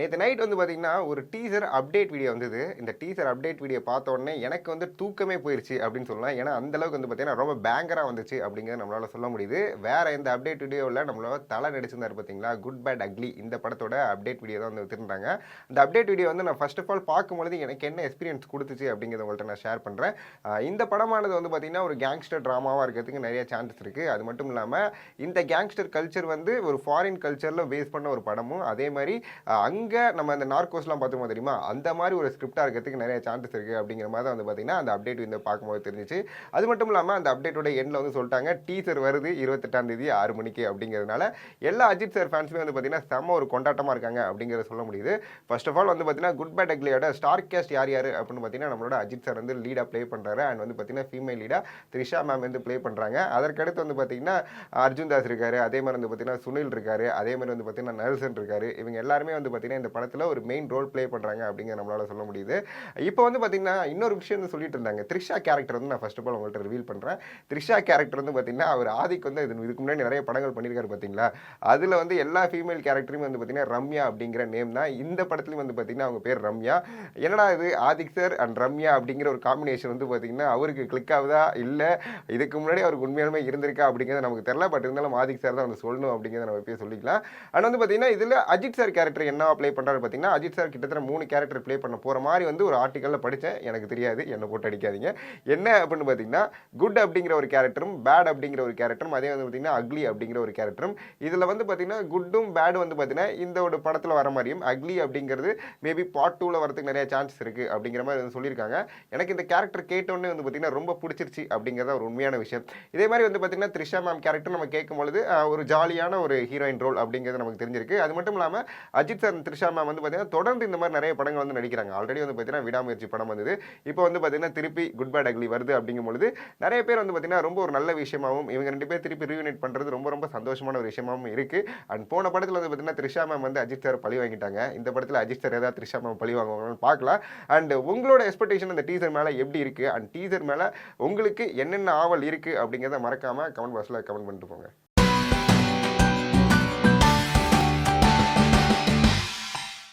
நேத்து நைட் வந்து பார்த்தீங்கன்னா, ஒரு டீசர் அப்டேட் வீடியோ வந்தது. இந்த டீசர் அப்டேட் வீடியோ பார்த்த உடனே எனக்கு வந்து தூக்கமே போயிருச்சு அப்படின்னு சொல்லலாம். ஏன்னா, அந்த அளவுக்கு வந்து பார்த்தீங்கன்னா, ரொம்ப பேங்கரா வந்துச்சு அப்படிங்கிறத நம்மளால சொல்ல முடியுது. வேற எந்த அப்டேட் வீடியோவுல நம்மளோட தல நடிச்சிருந்தாரு பார்த்தீங்களா, குட் பேட் அக்லி இந்த படத்தோட அப்டேட் வீடியோ தான் வந்து வித்திருந்தாங்க. அந்த அப்டேட் வீடியோ வந்து நான் ஃபர்ஸ்ட் ஆஃப் ஆல் பார்க்கும்பொழுது எனக்கு என்ன எக்ஸ்பீரியன்ஸ் குடுத்துச்சு அப்படிங்கிறத உங்கள்ட்ட நான் ஷேர் பண்றேன். இந்த படமானது வந்து பார்த்தீங்கன்னா, ஒரு கேங்ஸ்டர் டிராமாவா இருக்கிறதுக்கு நெறைய சான்சஸ் இருக்கு. அது மட்டும் இல்லாம, இந்த கேங்ஸ்டர் கல்ச்சர் வந்து ஒரு ஃபாரின் கல்ச்சர்ல பேஸ் பண்ண ஒரு படமும், அதே மாரி அங்க நம்ம அந்த நார்கோஸ்லாம் பார்த்துருப்போம் தெரியுமா? அந்த மாரி ஒரு ஸ்கிரிப்ட்டா இருக்கிறதுக்கு நெறைய சான்சஸ் இருக்கு அப்படிங்கிற மாரி தான் வந்து பார்த்தீங்கன்னா, அந்த அப்டேட் வந்து பார்க்கும்போது தெரிஞ்சுச்சு. அது மட்டும் இல்லாம அந்த அப்டேட்டோட எண்ட்ல வந்து சொல்ட்டாங்க, டீசர் வருது 28ஆம் தேதி 6 மணிக்கு அப்படிங்கிறதுனால, எல்லா அஜித் சார் ஃபேன்ஸுமே வந்து பார்த்தீங்கன்னா, செம்ம ஒரு கொண்டாட்டமா இருக்காங்க அப்படிங்கிறத சொல்ல முடியுது. ஃபர்ஸ்ட் ஆஃப் ஆல் வந்து பார்த்தீங்கன்னா, குட் பேட் அக்லியோட ஸ்டார் காஸ்ட் யார் யாரு அப்படின்னு பார்த்தீங்கன்னா, நம்மளோட அஜித் சார் வந்து லீடா ப்ளே பண்றாரு. அண்ட் வந்து பார்த்தீங்கன்னா, ஃபீமேல் லீடா த்ரிஷா மேம் வந்து ப்ளே பண்றாங்க. அதற்கடுத்து வந்து பார்த்தீங்கன்னா, அர்ஜுன் தாஸ் இருக்காரு. அதே மாரி வந்து பார்த்தீங்கன்னா, சுனில் இருக்காரு. அதே மாரி வந்து பார்த்தீங்கன்னா, நெல்சன் இருக்காரு. இவங்க எல்லாருமே வந்து பார்த்தீங்கன்னா, இந்த படத்துல ஒரு மெயின் ரோல் ப்ளே பண்றாங்க அப்படிங்கிறத நம்மளால சொல்ல முடியுது. இப்போ வந்து பார்த்தீங்கன்னா, இன்னொரு விஷயம் வந்து சொல்லிட்டு இருந்தாங்க. த்ரிஷா கேரக்டர் வந்து நான் ஃபர்ஸ்ட் ஆஃப் ஆல் உங்கள்ட்ட ரிவீல் பண்றேன். த்ரிஷா கேரக்டர் வந்து பார்த்தீங்கன்னா, அவர் ஆதிக் வந்து இதுக்கு முன்னாடி நெறைய படங்கள் பண்ணியிருக்காரு பார்த்தீங்களா? அதுல வந்து எல்லா ஃபீமேல் கேரக்டருமே வந்து பார்த்தீங்கன்னா, ரம்யா அப்படிங்கிற நேம் தான். இந்த படத்துலயும் வந்து பார்த்தீங்கன்னா, அவங்க பேர் ரம்யா. என்னடா இது ஆதிக் சார் அண்ட் ரம்யா அப்படிங்கிற ஒரு காம்பினேஷன் வந்து பார்த்தீங்கன்னா, அவருக்கு கிளிக் ஆகுதா? இல்ல இதுக்கு முன்னாடி அவருக்கு உண்மையாலுமே இருந்திருக்கா? அப்படிங்கிறது நமக்கு தெரியல. பட் இருந்தாலும் ஆதிக் சார் தான் வந்து சொல்லணும் அப்படிங்கிறத நம்ம இப்பயே சொல்லிக்கலாம். அண்ட் வந்து பார்த்தீங்கன்னா, இதுல அஜித் சார் கேரக்டர் என்னவா ப்ளே பண்றாரு பார்த்தீங்கன்னா, அஜித் சார் கிட்டத்தட்ட 3 கேரக்டர் ப்ளே பண்ண போற மாரி வந்து ஒரு ஆர்டிக்கல்ல படிச்சேன். எனக்கு தெரியாது. என்ன போட்டு அடிக்காதீங்க. என்ன அப்படின்னு பார்த்தீங்கன்னா, குட் அப்படிங்கிற ஒரு கேரக்டரும், பேட் அப்படிங்கிற ஒரு கேரக்டரும், அதே வந்து பார்த்தீங்கன்னா, அக்லி அப்படிங்கிற ஒரு கேரக்டரும். இதுல வந்து பார்த்தீங்கன்னா, குட்டும் பேடும் வந்து பார்த்தீங்கன்னா, இந்த ஒரு படத்துல வர மாரியும், அக்லி அப்படிங்கிறது மேபி பார்ட் 2ல வரதுக்கு நிறைய சான்சஸ் இருக்கு அப்படிங்கிற மாரி வந்து சொல்லியிருக்காங்க. எனக்கு இந்த கேரக்டர் கேட்டோனே வந்து பார்த்தீங்கன்னா, ரொம்ப புடிச்சிருச்சு அப்படிங்கிறது ஒரு உண்மையான விஷயம். இதே மாரி வந்து பார்த்தீங்கன்னா, த்ரிஷா மேம் கேரக்டர் நம்ம கேட்கும்பொழுது ஒரு ஜாலியான ஒரு ஹீரோயின் ரோல் அப்படிங்கிறது நமக்கு தெரிஞ்சிருக்கு. அது மட்டும் இல்லாம அஜித் சார், த்ரிஷா மேம் வந்து பார்த்தீங்கன்னா, தொடர்ந்து இந்த மாரி நெறைய படங்கள் வந்து நடிக்கிறாங்க. ஆல்ரெடி வந்து பார்த்தீங்கன்னா, விடாமுயற்சி படம் வந்தது. இப்போ வந்து பார்த்தீங்கன்னா, திருப்பி குட் பேட் அக்லி வருது அப்படிங்கும்பொழுது, நெறைய பேர் வந்து பார்த்தீங்கன்னா, ரொம்ப ஒரு நல்ல விஷயமாவும், இவங்க 2 பேர் திருப்பி ரீயூனைட் பண்றது ரொம்ப ரொம்ப சந்தோஷமான ஒரு விஷயமாவும் இருக்கு. அண்ட் போன படத்துல வந்து பார்த்தீங்கன்னா, த்ரிஷா மேம் வந்து அஜித் சார் பழி வாங்கிட்டாங்க. இந்த படத்துல அஜித் சார் ஏதாவது த்ரிஷா மேம் பழி வாங்குவாங்களான்னு பார்க்கலாம். அண்ட் உங்களோட எக்ஸ்பெக்டேஷன் அந்த டீசர் மேல எப்படி இருக்கு? அண்ட் டீசர் மேல உங்களுக்கு என்னென்ன ஆவல் இருக்கு? அப்படிங்கிறத மறக்காம கமெண்ட் பாக்ஸ்ல கமெண்ட் பண்ணிட்டு போங்க.